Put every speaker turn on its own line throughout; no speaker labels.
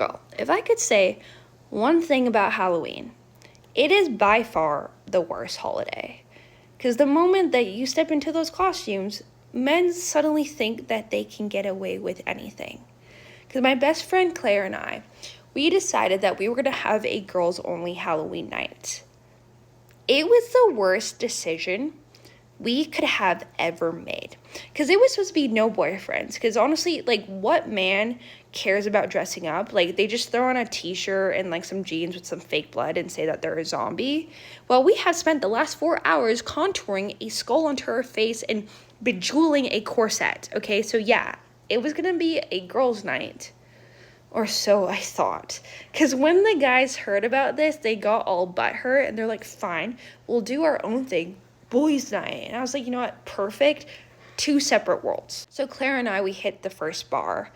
Girl, if I could say one thing about Halloween, it is by far the worst holiday. Because the moment that you step into those costumes, men suddenly think that they can get away with anything. Because my best friend Claire and I, we decided that we were going to have a girls only Halloween night. It was the worst decision we could have ever made. Because it was supposed to be no boyfriends. Because honestly, like, what man cares about dressing up? Like, they just throw on a t-shirt and, like, some jeans with some fake blood and say that they're a zombie. Well, we have spent the last 4 hours contouring a skull onto her face and bejeweling a corset. Okay, so yeah, it was gonna be a girls' night. Or so I thought. Because when the guys heard about this, they got all butthurt and they're like, fine, we'll do our own thing. Boys' night. And I was like, you know what? Perfect. Two separate worlds. So Claire and I, we hit the first bar.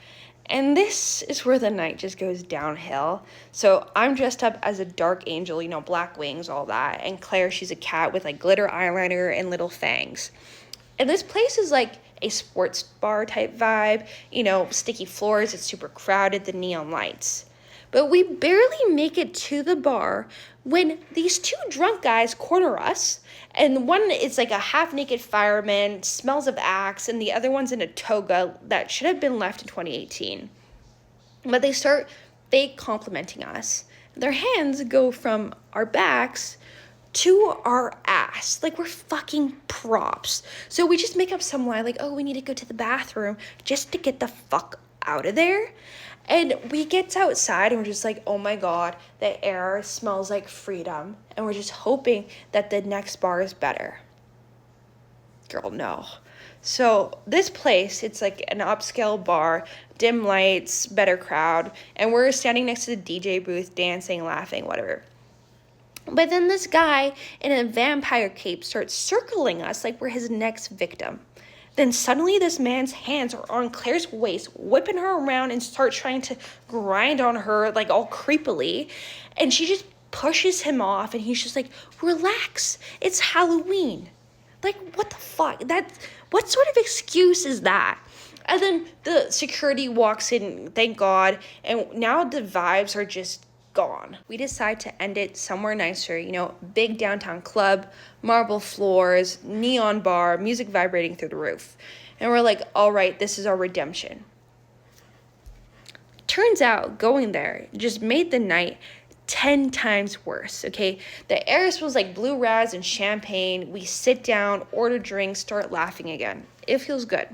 And this is where the night just goes downhill. So I'm dressed up as a dark angel, you know, black wings, all that. And Claire, she's a cat with like glitter eyeliner and little fangs. And this place is like a sports bar type vibe, you know, sticky floors, it's super crowded, the neon lights. But we barely make it to the bar when these two drunk guys corner us, and one is like a half-naked fireman, smells of axe, and the other one's in a toga that should have been left in 2018. But they start fake complimenting us. Their hands go from our backs to our ass. Like, we're fucking props. So we just make up some lie like, oh, we need to go to the bathroom just to get the fuck out of there. And we get outside and we're just like, oh my God, the air smells like freedom. And we're just hoping that the next bar is better. Girl, no. So this place, it's like an upscale bar, dim lights, better crowd. And we're standing next to the DJ booth, dancing, laughing, whatever. But then this guy in a vampire cape starts circling us like we're his next victim. Then suddenly this man's hands are on Claire's waist, whipping her around and start trying to grind on her like all creepily. And she just pushes him off and he's just like, relax, it's Halloween. Like, what the fuck? What sort of excuse is that? And then the security walks in, thank God, and now the vibes are just gone. We decide to end it somewhere nicer, you know, big downtown club, marble floors, neon bar, music vibrating through the roof. And we're like, all right, this is our redemption. Turns out going there just made the night 10 times worse, okay? The air smells like blue raz and champagne. We sit down, order drinks, start laughing again. It feels good.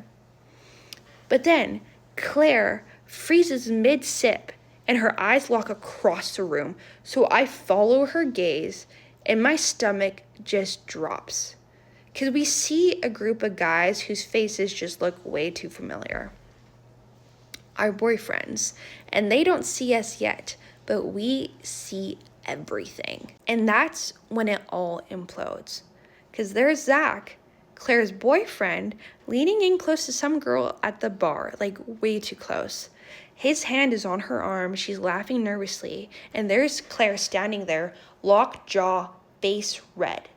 But then Claire freezes mid-sip and her eyes lock across the room. So I follow her gaze and my stomach just drops. Because we see a group of guys whose faces just look way too familiar. Our boyfriends. And they don't see us yet, but we see everything. And that's when it all implodes. Because there's Zach, Claire's boyfriend, leaning in close to some girl at the bar, like way too close. His hand is on her arm, she's laughing nervously, and there's Claire standing there, locked jaw, face red.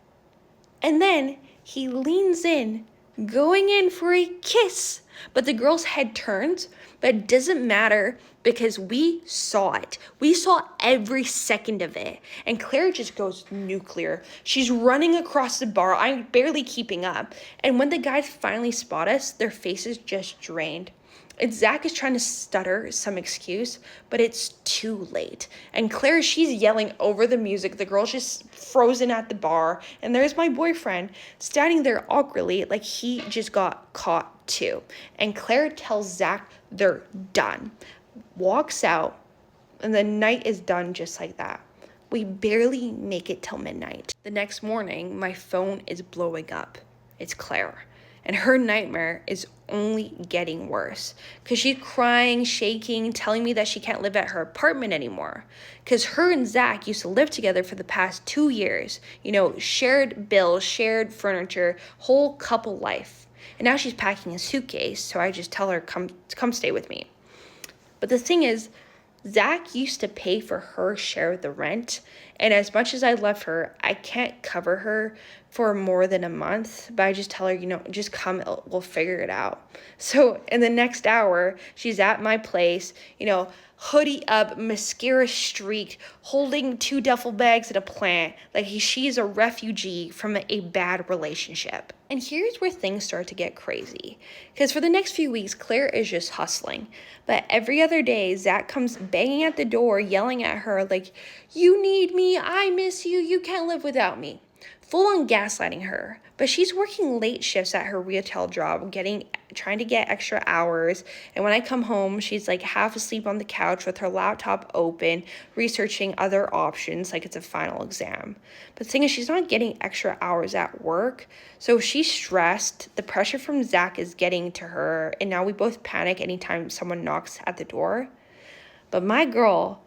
And then he leans in, going in for a kiss, but the girl's head turns, but it doesn't matter because we saw it. We saw every second of it, and Claire just goes nuclear. She's running across the bar, I'm barely keeping up, and when the guys finally spot us, their faces just drained. And Zach is trying to stutter some excuse, but it's too late. And Claire, she's yelling over the music. The girl's just frozen at the bar. And there's my boyfriend standing there awkwardly like he just got caught too. And Claire tells Zach they're done. Walks out, and the night is done just like that. We barely make it till midnight. The next morning, my phone is blowing up. It's Claire. And her nightmare is only getting worse because she's crying, shaking, telling me that she can't live at her apartment anymore because her and Zach used to live together for the past 2 years. You know, shared bills, shared furniture, whole couple life. And now she's packing a suitcase, so I just tell her, come stay with me. But the thing is, Zach used to pay for her share of the rent, And as much as I love her, I can't cover her for more than a month, but I just tell her, just come, we'll figure it out. So in the next hour, she's at my place, hoodie up, mascara streaked, holding 2 duffel bags and a plant, like she's a refugee from a bad relationship. And here's where things start to get crazy. Because for the next few weeks, Claire is just hustling. But every other day, Zach comes banging at the door, yelling at her like, you need me, I miss you, you can't live without me. Full on gaslighting her. But she's working late shifts at her retail job, trying to get extra hours. And when I come home, she's like half asleep on the couch with her laptop open, researching other options like it's a final exam. But the thing is, she's not getting extra hours at work. So she's stressed. The pressure from Zach is getting to her. And now we both panic anytime someone knocks at the door. But my girl,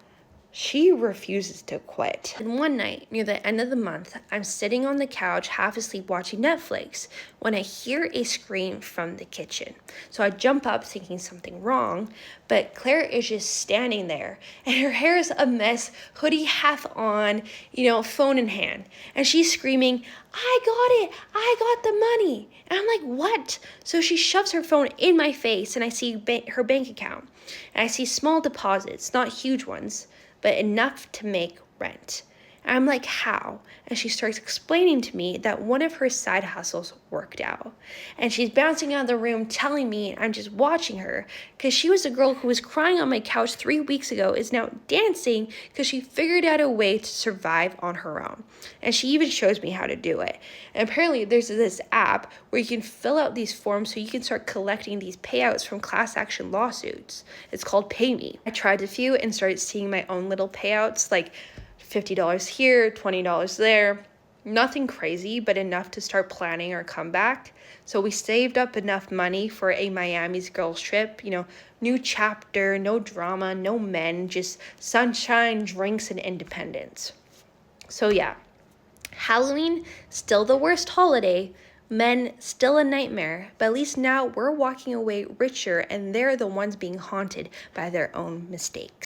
she refuses to quit. And one night, near the end of the month, I'm sitting on the couch, half asleep watching Netflix, when I hear a scream from the kitchen. So I jump up thinking something wrong, but Claire is just standing there, and her hair is a mess, hoodie half on, phone in hand. And she's screaming, I got it, I got the money. And I'm like, what? So she shoves her phone in my face, and I see her bank account. And I see small deposits, not huge ones, but enough to make rent. And I'm like, how? And she starts explaining to me that one of her side hustles worked out. And she's bouncing out of the room telling me, I'm just watching her, because she was a girl who was crying on my couch 3 weeks ago, is now dancing because she figured out a way to survive on her own. And she even shows me how to do it. And apparently there's this app where you can fill out these forms so you can start collecting these payouts from class action lawsuits. It's called PayMe. I tried a few and started seeing my own little payouts, like $50 here, $20 there. Nothing crazy, but enough to start planning our comeback. So we saved up enough money for a Miami's girls trip, new chapter, no drama, no men, just sunshine, drinks, and independence. So yeah, Halloween, still the worst holiday. Men, still a nightmare, but at least now we're walking away richer and they're the ones being haunted by their own mistakes.